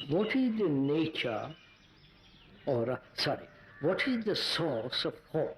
what is the nature, what is the source of thought?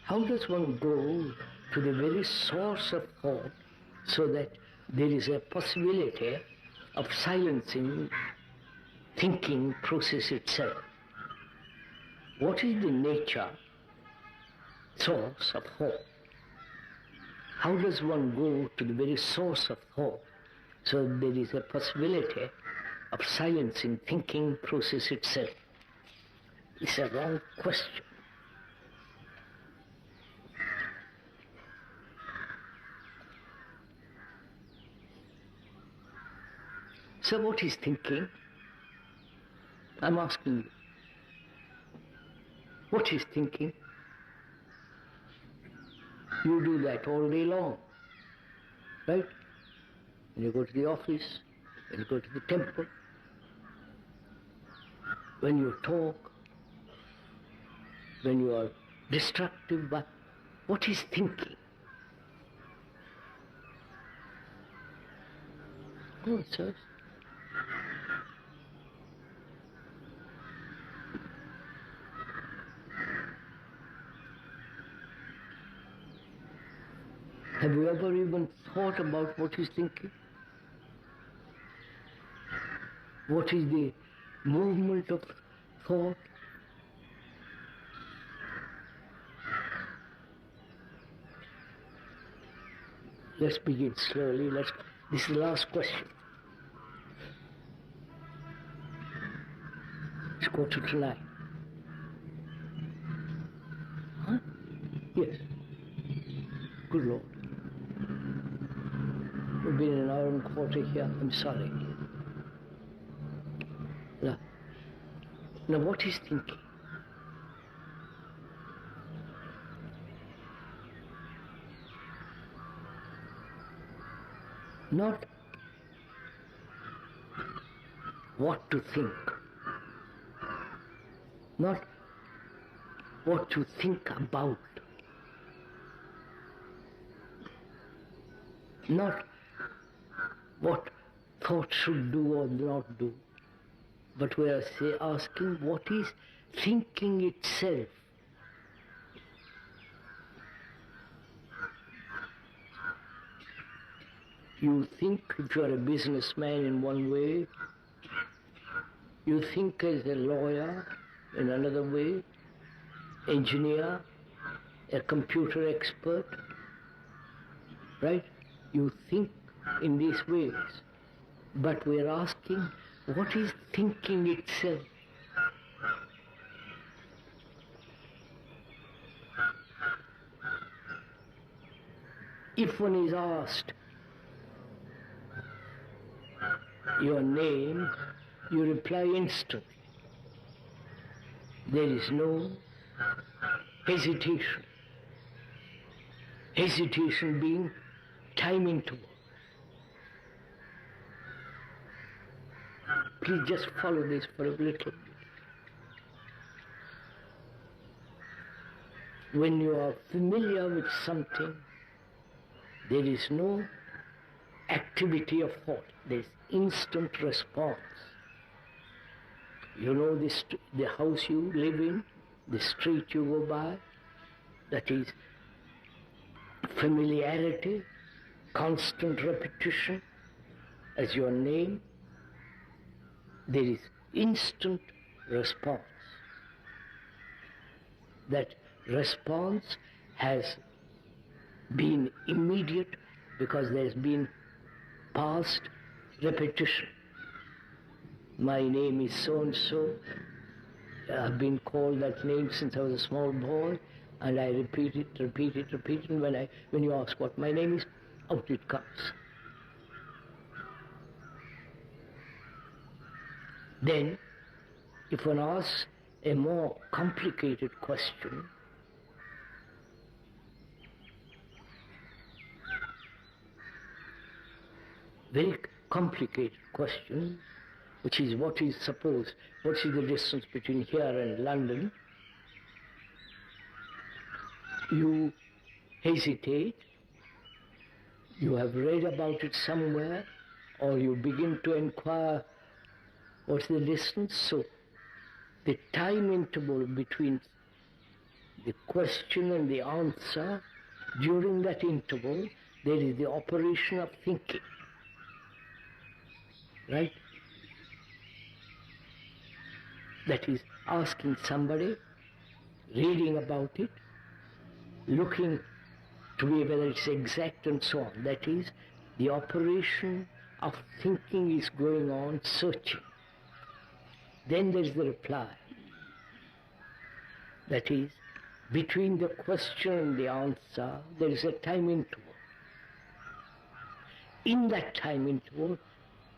How does one go to the very source of thought so that there is a possibility of silencing thinking process itself? What is the nature, source of thought? How does one go to the very source of thought so that there is a possibility of silencing thinking process itself? It's a wrong question. So what is thinking? I'm asking you. What is thinking? You do that all day long, right? When you go to the office, when you go to the temple, when you talk, when you are destructive, but what is thinking? Oh, it says. Have you ever even thought about what is thinking? What is the movement of thought? Let's begin slowly. This is the last question. It's 9:15. Huh? Yes. Good Lord. We've been an hour and a quarter here. I'm sorry. Now what is thinking? Not what to think, not what to think about, not what thought should do or not do, but we are asking what is thinking itself. You think if you are a businessman in one way, you think as a lawyer in another way, engineer, a computer expert, right? You think in these ways, but we are asking what is thinking itself? If one is asked your name, you reply instantly. There is no hesitation. Hesitation being time interval. Please just follow this for a little bit. When you are familiar with something, there is no activity of thought. There is instant response. You know the house you live in, the street you go by, that is familiarity, constant repetition as your name. There is instant response. That response has been immediate because there has been past repetition. My name is so-and-so. I've been called that name since I was a small boy, and I repeat it, and when you ask what my name is, out it comes. Then, if one asks a more complicated question, very complicated question, which is what is the distance between here and London? You hesitate, you have read about it somewhere, or you begin to inquire What's the distance? So the time interval between the question and the answer, during that interval, there is the operation of thinking. Right? That is, asking somebody, reading about it, looking to be whether it's exact and so on. That is, the operation of thinking is going on, searching. Then there is the reply. That is, between the question and the answer, there is a time interval. In that time interval,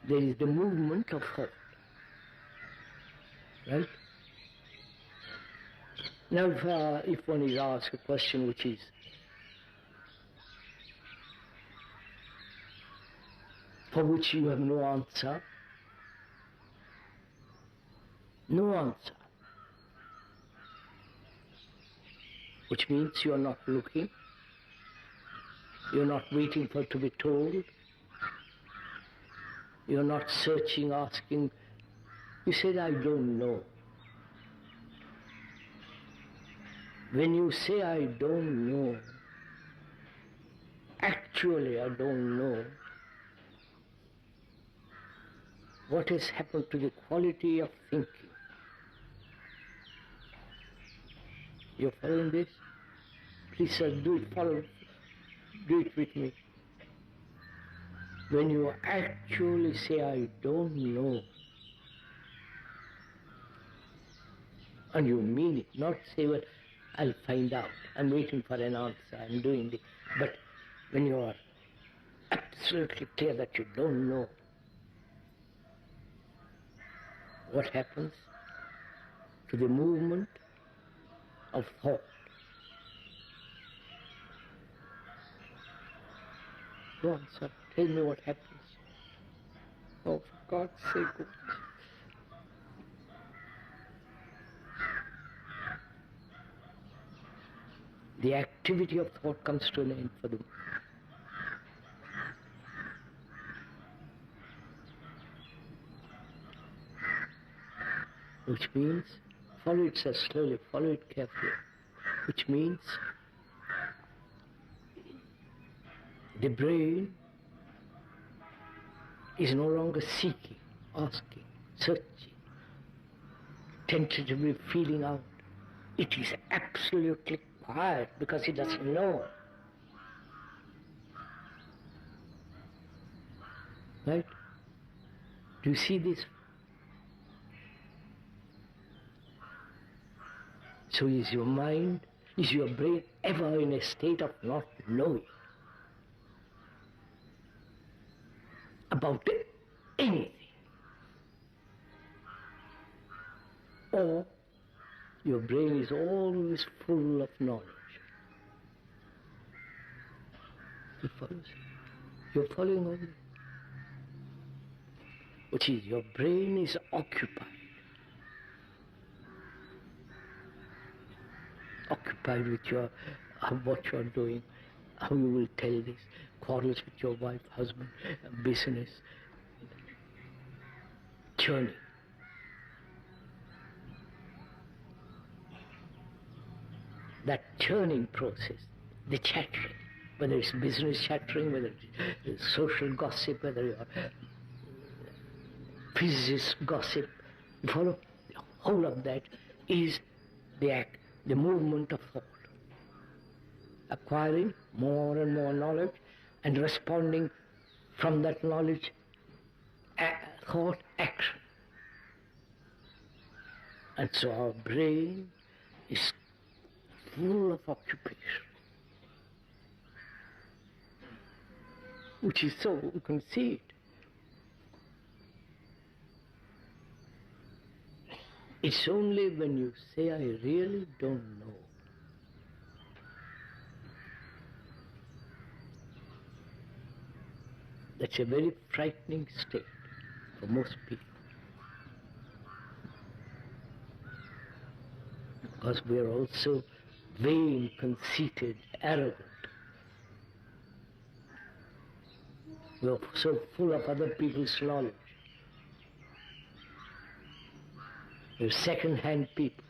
there is the movement of thought. Right? Now, if one is asked a question which is for which you have no answer, which means you are not looking, you are not waiting for to be told, you are not searching, asking. You said, I don't know. When you say, I don't know, actually I don't know, what has happened to the quality of thinking? You're following this? Please, sir, do it with me. When you actually say, I don't know, and you mean it, not say, well, I'll find out, I'm waiting for an answer, I'm doing this. But when you are absolutely clear that you don't know, what happens to the movement of thought? Go on, sir, tell me what happens. Oh, for God's sake, go. The activity of thought comes to an end for them. Which means, follow it, sir, slowly, follow it carefully. Which means, the brain is no longer seeking, asking, searching, tentatively feeling out. It is absolutely quiet because it doesn't know. Right? Do you see this? So is your mind, is your brain ever in a state of not knowing about anything? Or your brain is always full of knowledge? It follows. You're following all this. Which is, your brain is occupied with your, what you are doing, how you will tell this, quarrels with your wife, husband, business, churning. That churning process, the chattering, whether it's business chattering, whether it's social gossip, whether you're physicist gossip, you follow? The whole of that is the act, the movement of thought. Acquiring more and more knowledge and responding from that knowledge, thought, action. And so our brain is full of occupation. Which is so, you can see it. It's only when you say, I really don't know, that's a very frightening state for most people. Because we are also vain, conceited, arrogant. We are so full of other people's knowledge. You're second-hand people.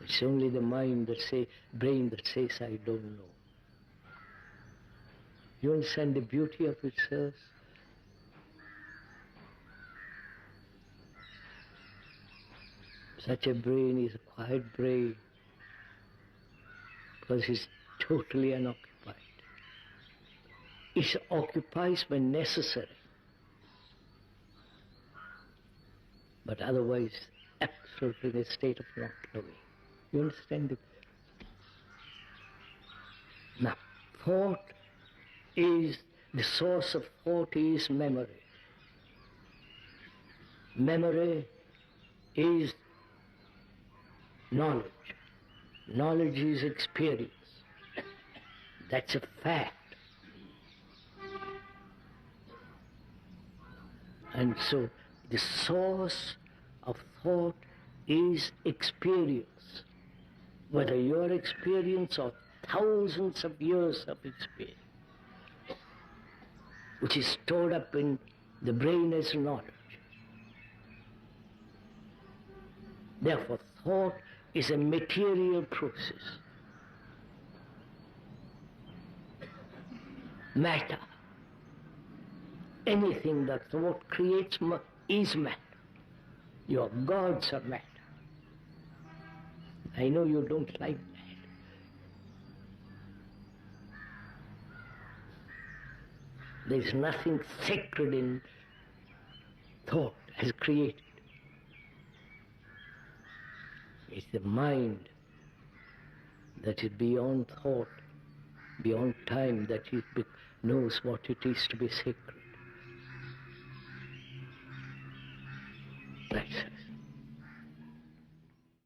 It's only the mind that brain that says, I don't know. You understand the beauty of itself? Such a brain is a quiet brain because it's totally unoccupied. It occupies when necessary, but otherwise absolutely in a state of not knowing. You understand it? Now, the source of thought is memory. Memory is knowledge. Knowledge is experience. That's a fact. And so the source of thought is experience. Whether your experience or thousands of years of experience, which is stored up in the brain as knowledge. Therefore, thought is a material process. Matter. Anything that thought creates is matter. Your gods are matter. I know you don't like that. There is nothing sacred in thought as created. It's the mind that is beyond thought, beyond time, that it knows what it is to be sacred. That's it.